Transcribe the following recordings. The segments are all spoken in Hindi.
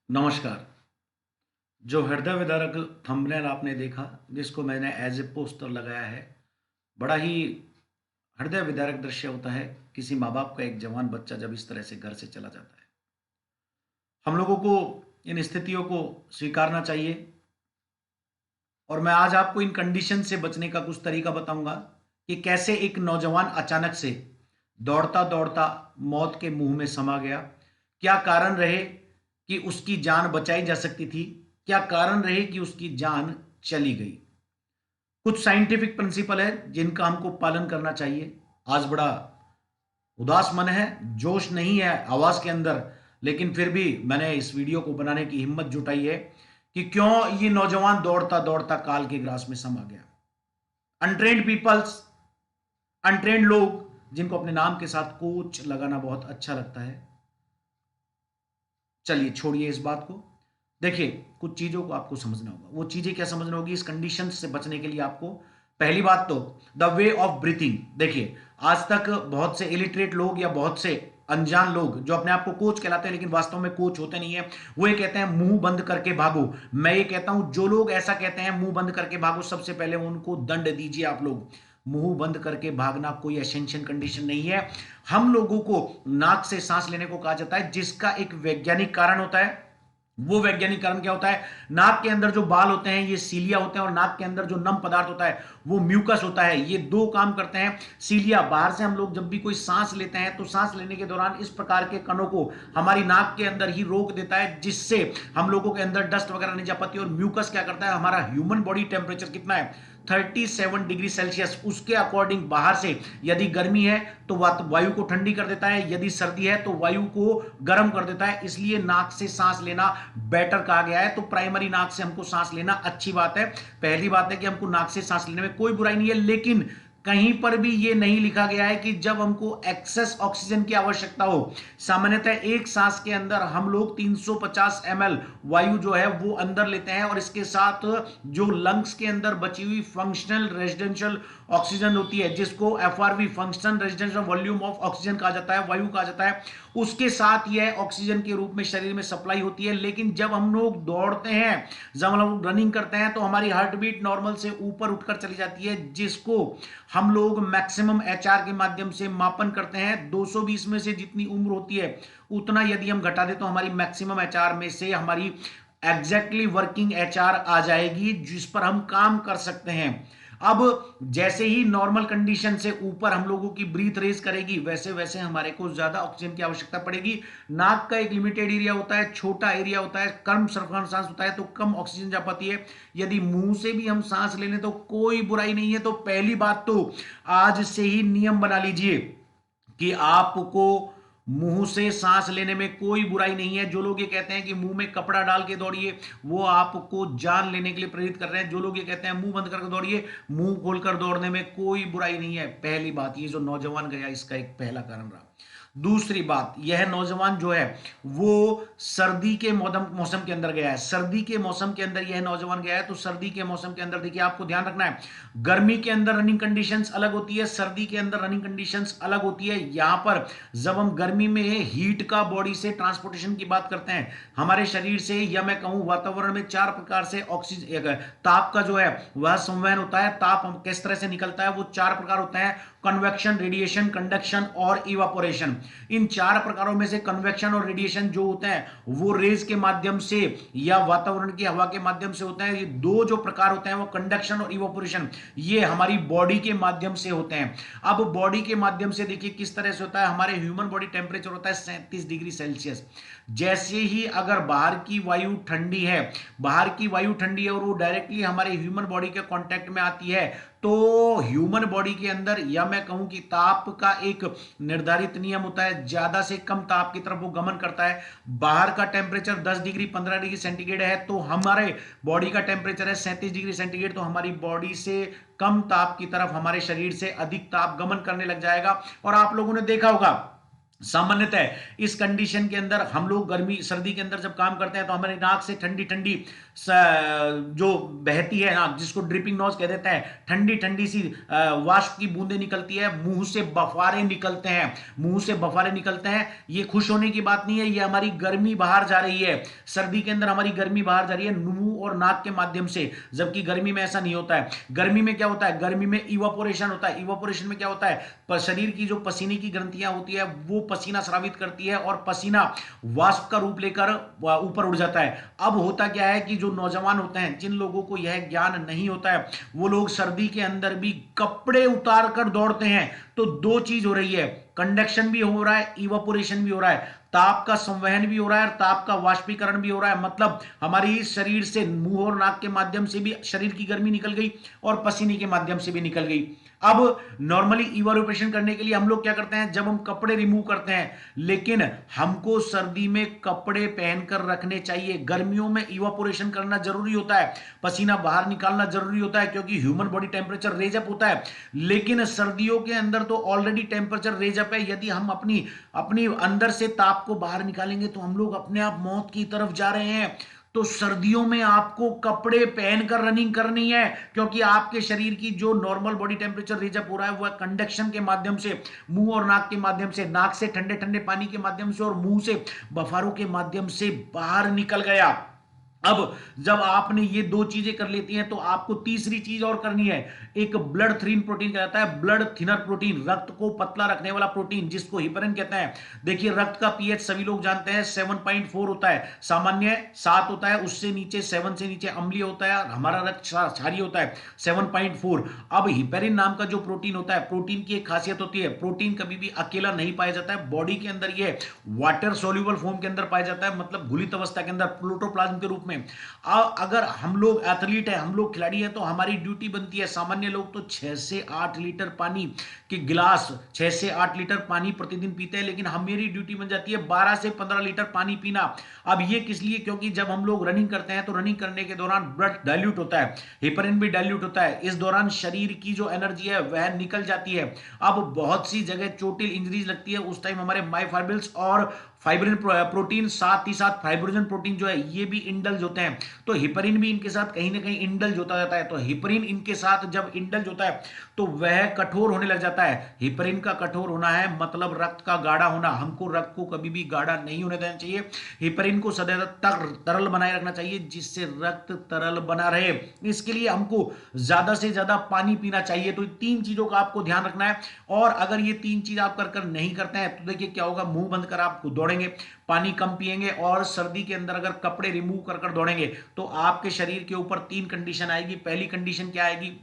नमस्कार। जो हृदय विदारक थंबनेल आपने देखा, जिसको मैंने एज ए पोस्टर लगाया है, बड़ा ही हृदय विदारक दृश्य होता है किसी माँ बाप का एक जवान बच्चा जब इस तरह से घर से चला जाता है। हम लोगों को इन स्थितियों को स्वीकारना चाहिए और मैं आज आपको इन कंडीशन से बचने का कुछ तरीका बताऊंगा कि कैसे एक नौजवान अचानक से दौड़ता दौड़ता मौत के मुंह में समा गया। क्या कारण रहे कि उसकी जान बचाई जा सकती थी? क्या कारण रहे कि उसकी जान चली गई? कुछ साइंटिफिक प्रिंसिपल है जिनका हमको पालन करना चाहिए। आज बड़ा उदास मन है, जोश नहीं है आवाज के अंदर, लेकिन फिर भी मैंने इस वीडियो को बनाने की हिम्मत जुटाई है कि क्यों ये नौजवान दौड़ता दौड़ता काल के ग्रास में समा गया। अनट्रेन्ड पीपल्स, अनट्रेन्ड लोग जिनको अपने नाम के साथ कोच लगाना बहुत अच्छा लगता है। चलिए छोड़िए इस बात को। देखिए, कुछ चीज़ों को आपको समझना होगा। वो चीज़ें क्या समझना होगी इस कंडीशन से बचने के लिए आपको? पहली बात तो द वे ऑफ ब्रीथिंग। देखिए, आज तक बहुत से इलिटरेट लोग या बहुत से अनजान लोग जो अपने आप को कोच कहलाते हैं लेकिन वास्तव में कोच होते नहीं है, वो ये कहते हैं मुंह बंद करके भागो। मैं ये कहता हूं जो लोग ऐसा कहते हैं मुंह बंद करके भागो, सबसे पहले उनको दंड दीजिए। आप लोग मुंह बंद करके भागना कोई एसेंशियल कंडीशन नहीं है। हम लोगों को नाक से सांस लेने को कहा जाता है, जिसका एक वैज्ञानिक कारण होता है। वो वैज्ञानिक कारण क्या होता है? नाक के अंदर जो बाल होते हैं ये सीलिया होते हैं और नाक के अंदर जो नम पदार्थ होता है वो म्यूकस होता है। ये दो काम करते हैं। सीलिया, बाहर से हम लोग जब भी कोई सांस लेते हैं तो सांस लेने के दौरान इस प्रकार के कणों को हमारी नाक के अंदर ही रोक देता है, जिससे हम लोगों के अंदर डस्ट वगैरह नहीं जा पाती। और म्यूकस क्या करता है? हमारा ह्यूमन बॉडी टेम्परेचर कितना है? 37 डिग्री सेल्सियस। उसके अकॉर्डिंग बाहर से यदि गर्मी है तो वायु को ठंडी कर देता है, यदि सर्दी है तो वायु को गर्म कर देता है। इसलिए नाक से सांस लेना बेटर कहा गया है। तो प्राइमरी नाक से हमको सांस लेना अच्छी बात है। पहली बात है कि हमको नाक से सांस लेने में कोई बुराई नहीं है, लेकिन कहीं पर भी यह नहीं लिखा गया है कि जब हमको एक्सेस ऑक्सीजन की आवश्यकता हो। सामान्यतः एक सांस के अंदर हम लोग 350 ml वायु जो है वो अंदर लेते हैं और इसके साथ जो लंग्स के अंदर बची हुई फंक्शनल रेजिडेंशियल ऑक्सीजन होती है, जिसको FRV functional residential volume of oxygen कहा जाता है, वायु कहा जाता है, उसके साथ यह ऑक्सीजन के रूप में शरीर में सप्लाई होती है। लेकिन जब हम लोग दौड़ते हैं, जब हम लोग रनिंग करते हैं तो हमारी हार्ट बीट नॉर्मल से ऊपर उठकर चली जाती है, जिसको हम लोग मैक्सिमम एचआर के माध्यम से मापन करते हैं। 220 में से जितनी उम्र होती है उतना यदि हम घटा दें तो हमारी मैक्सिमम एचआर में से हमारी एग्जैक्टली वर्किंग एचआर आ जाएगी, जिस पर हम काम कर सकते हैं। अब जैसे ही नॉर्मल कंडीशन से ऊपर हम लोगों की ब्रीथ रेज करेगी, वैसे वैसे हमारे को ज्यादा ऑक्सीजन की आवश्यकता पड़ेगी। नाक का एक लिमिटेड एरिया होता है, छोटा एरिया होता है, कम सरफरान सांस होता है तो कम ऑक्सीजन जा पाती है। यदि मुंह से भी हम सांस ले लें तो कोई बुराई नहीं है। तो पहली बात तो आज से ही नियम बना लीजिए कि आपको मुंह से सांस लेने में कोई बुराई नहीं है। जो लोग ये कहते हैं कि मुंह में कपड़ा डाल के दौड़िए, वो आपको जान लेने के लिए प्रेरित कर रहे हैं। जो लोग ये कहते हैं मुंह बंद करके दौड़िए, मुंह खोलकर दौड़ने में कोई बुराई नहीं है। पहली बात, ये जो नौजवान गया इसका एक पहला कारण रहा। दूसरी बात, यह नौजवान जो है वो सर्दी के मौसम के अंदर गया है। सर्दी के मौसम के अंदर यह नौजवान गया है, तो सर्दी के मौसम के अंदर देखिए आपको ध्यान रखना है, गर्मी के अंदर रनिंग कंडीशंस अलग होती है, सर्दी के अंदर रनिंग कंडीशंस अलग होती है। यहां पर जब हम गर्मी में हीट का बॉडी से ट्रांसपोर्टेशन की बात करते हैं, हमारे शरीर से या मैं कहूं वातावरण में चार प्रकार से ऑक्सीजन ताप का जो है वह संवहन होता है। ताप हम किस तरह से निकलता है? वो चार प्रकार होते हैं, कन्वेक्शन, रेडिएशन, कंडक्शन और इवापोरेशन। इन चार प्रकारों में से कन्वेक्शन और रेडिएशन जो होते हैं वो रेज के माध्यम से या वातावरण की हवा के माध्यम से होते हैं। ये दो जो प्रकार होते हैं वो कंडक्शन और इवापोरेशन, ये हमारी बॉडी के माध्यम से होते हैं। अब बॉडी के माध्यम से देखिए किस तरह से होता है। हमारे ह्यूमन बॉडी टेम्परेचर होता है 37 डिग्री सेल्सियस। जैसे ही अगर बाहर की वायु ठंडी है, बाहर की वायु ठंडी है और वो डायरेक्टली हमारे ह्यूमन बॉडी के कांटेक्ट में आती है, तो ह्यूमन बॉडी के अंदर या मैं कहूं कि ताप का एक निर्धारित नियम होता है, ज्यादा से कम ताप की तरफ वो गमन करता है। बाहर का टेम्परेचर 10 डिग्री 15 डिग्री सेंटीग्रेड है तो हमारे बॉडी का टेम्परेचर है 37 डिग्री सेंटीग्रेड, तो हमारी बॉडी से कम ताप की तरफ हमारे शरीर से अधिक ताप गमन करने लग जाएगा। और आप लोगों ने देखा होगा सामान्यतः इस कंडीशन के अंदर हम लोग गर्मी सर्दी के अंदर जब काम करते हैं तो हमारी नाक से ठंडी ठंडी जो बहती है नाक, जिसको ड्रिपिंग नोज कह देते हैं, ठंडी ठंडी सी वाष्प की बूंदें निकलती है, मुंह से बफारे निकलते हैं, मुंह से बफारे निकलते हैं। ये खुश होने की बात नहीं है, ये हमारी गर्मी बाहर जा रही है। सर्दी के अंदर हमारी गर्मी बाहर जा रही है मुंह और नाक के माध्यम से, जबकि गर्मी में ऐसा नहीं होता है। गर्मी में क्या होता है? गर्मी में इवापोरेशन होता है। इवापोरेशन में क्या होता है? शरीर की जो पसीने की ग्रंथियां होती है वो पसीना स्रावित करती है और पसीना वाष्प का रूप लेकर ऊपर उड़ जाता है। अब होता क्या है कि जो नौजवान होते हैं, जिन लोगों को यह ज्ञान नहीं होता है, वो लोग सर्दी के अंदर भी कपड़े उतार कर दौड़ते हैं। तो दो चीज हो रही है, कंडक्शन भी हो रहा है, इवापोरेशन भी हो रहा है, ताप का संवहन भी हो रहा है और ताप का वाष्पीकरण भी हो रहा है। मतलब हमारी शरीर से मुंह और नाक के माध्यम से भी शरीर की गर्मी निकल गई और पसीने के माध्यम से भी निकल गई। अब नॉर्मली इवापोरेशन करने के लिए हम लोग क्या करते हैं? जब हम कपड़े रिमूव करते हैं, लेकिन हमको सर्दी में कपड़े पहनकर रखने चाहिए। गर्मियों में इवापोरेशन करना जरूरी होता है, पसीना बाहर निकालना जरूरी होता है, क्योंकि human body temperature raise up होता है। लेकिन सर्दियों के अंदर तो ऑलरेडी टेम्परेचर रेज अप है। यदि हम अपनी अपनी अंदर से ताप को बाहर निकालेंगे तो हम लोग अपने आप मौत की तरफ जा रहे हैं। तो सर्दियों में आपको कपड़े पहनकर रनिंग करनी है, क्योंकि आपके शरीर की जो normal body temperature reach up हो रहा है वह कंडक्शन के माध्यम से, मुंह और नाक के माध्यम से, नाक से ठंडे ठंडे पानी के माध्यम से और मुंह से बफारों के माध्यम से बाहर निकल गया। अब जब आपने ये दो चीजें कर लेती हैं तो आपको तीसरी चीज और करनी है। एक ब्लड थीन प्रोटीन कहता है, ब्लड थिनर प्रोटीन, रक्त को पतला रखने वाला प्रोटीन, जिसको हिपरिन कहते हैं। देखिए रक्त का पीएच सभी लोग जानते हैं 7.4 होता है, सामान्य 7 होता है, उससे नीचे 7 से नीचे अम्लीय होता है, हमारा रक्त क्षारीय होता है 7.4। अब हिपरिन नाम का जो प्रोटीन होता है, प्रोटीन की एक खासियत होती है, प्रोटीन कभी भी अकेला नहीं पाया जाता है, बॉडी के अंदर ये वाटर सोल्यूबल फॉर्म के अंदर पाया जाता है, मतलब घुलित अवस्था के अंदर प्रोटोप्लाज्म के रूप में। अगर हम लोग एथलीट है, हम लोग खिलाड़ी है, तो हमारी ड्यूटी बनती है, सामान्य लोग तो 6 से 8 लीटर पानी के गिलास 6 से 8 लीटर पानी प्रतिदिन पीते हैं, लेकिन मेरी ड्यूटी बन जाती है 12 से 15 लीटर पानी पीना। अब ये किस लिए? क्योंकि जब हम लोग रनिंग करते हैं तो रनिंग करने के दौरान ब्लड डाइल्यूट होता है, हिपरिन भी डाइल्यूट होता है, इस दौरान शरीर की जो एनर्जी है वह निकल जाती है। अब बहुत सी जगह चोटिल इंजरीज लगती है, उस टाइम हमारे मायोफाइब्रिल्स और फाइब्रिन प्रोटीन, साथ ही साथ फाइब्रोजन प्रोटीन जो है ये भी इंडल्ज होते हैं, तो हिपरिन भी इनके साथ कहीं ना कहीं इंडल्ज होता जाता है। तो हिपरिन इनके साथ जब इंडल्ज होता है तो वह कठोर होने लग जाता है। हिपरिन का कठोर होना है मतलब रक्त का गाढ़ा होना। हमको रक्त को कभी भी गाढ़ा नहीं होने देना चाहिए, हिपरिन को सदैव तरल बनाए रखना चाहिए, जिससे रक्त तरल बना रहे। इसके लिए हमको ज्यादा से ज्यादा पानी पीना चाहिए। तो तीन चीजों का आपको ध्यान रखना है, और अगर ये तीन चीज आप कर नहीं करते हैं तो देखिए क्या होगा, मुंह बंद कर आप दौड़ेंगे, पानी कम पिएंगे, और सर्दी के अंदर अगर कपड़े रिमूव कर कर दौड़ेंगे तो आपके शरीर के ऊपर तीन कंडीशन आएगी। पहली कंडीशन क्या आएगी?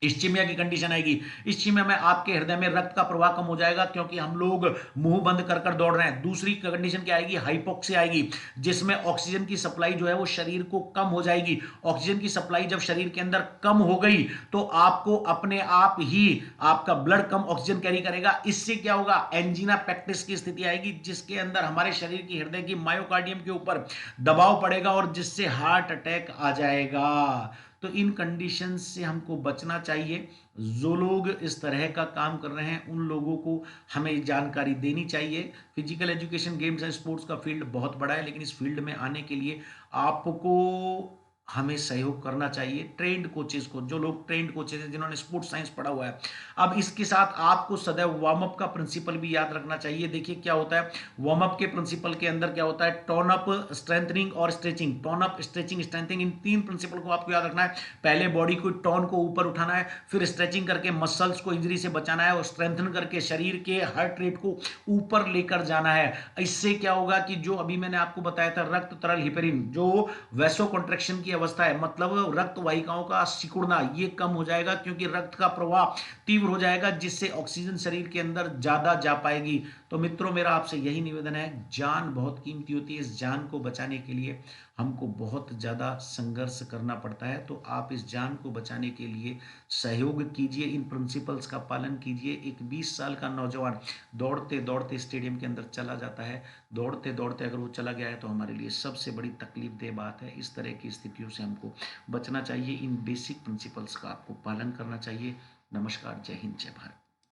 इस्चीमिया की कंडीशन आएगी। इस्चीमिया में आपके हृदय में रक्त का प्रवाह कम हो जाएगा, क्योंकि हम लोग मुंह बंद कर कर दौड़ रहे हैं। दूसरी कंडीशन क्या आएगी? हाइपोक्सिया आएगी, जिसमें ऑक्सीजन की सप्लाई जो है वो शरीर को कम हो जाएगी। ऑक्सीजन की सप्लाई जब शरीर के अंदर कम हो गई तो आपको अपने आप ही आपका ब्लड कम ऑक्सीजन कैरी करेगा। इससे क्या होगा? एंजीना पेक्टिस की स्थिति आएगी, जिसके अंदर हमारे शरीर की हृदय की मायोकार्डियम के ऊपर दबाव पड़ेगा और जिससे हार्ट अटैक आ जाएगा। तो इन कंडीशंस से हमको बचना चाहिए। जो लोग इस तरह का काम कर रहे हैं उन लोगों को हमें जानकारी देनी चाहिए। Physical education, games and sports का फील्ड बहुत बड़ा है, लेकिन इस फील्ड में आने के लिए आपको हमें सहयोग करना चाहिए ट्रेंड कोचेस को, जो लोग ट्रेंड कोचेस हैं जिन्होंने स्पोर्ट्स साइंस पढ़ा हुआ है। अब इसके साथ आपको सदैव वार्म अप का प्रिंसिपल भी याद रखना चाहिए। देखिए क्या होता है वार्म अप के प्रिंसिपल के अंदर, क्या होता है? टोन अप, स्ट्रेंथनिंग और stretching. Tone up, stretching, strengthening, इन तीन प्रिंसिपल को आपको याद रखना है। पहले बॉडी को टोन को ऊपर उठाना है, फिर स्ट्रेचिंग करके मसल्स को इंजरी से बचाना है, और स्ट्रेंथन करके शरीर के हार्ट रेट को ऊपर लेकर जाना है। इससे क्या होगा कि जो अभी मैंने आपको बताया था रक्त तरल हिपरिन, जो वैसो कॉन्ट्रेक्शन की अवस्था है, मतलब रक्त वाहिकाओं का सिकुड़ना, ये कम हो जाएगा, क्योंकि रक्त का प्रवाह तीव्र हो जाएगा, जिससे ऑक्सीजन शरीर के अंदर ज्यादा जा पाएगी। तो मित्रों मेरा आपसे यही निवेदन है, जान बहुत कीमती होती है, इस जान को बचाने के लिए हमको बहुत ज़्यादा संघर्ष करना पड़ता है। तो आप इस जान को बचाने के लिए सहयोग कीजिए, इन प्रिंसिपल्स का पालन कीजिए। एक 20 साल का नौजवान दौड़ते दौड़ते स्टेडियम के अंदर चला जाता है, दौड़ते दौड़ते अगर वो चला गया है तो हमारे लिए सबसे बड़ी तकलीफ देह बात है। इस तरह की स्थितियों से हमको बचना चाहिए, इन बेसिक प्रिंसिपल्स का आपको पालन करना चाहिए। नमस्कार, जय हिंद, जय भारत।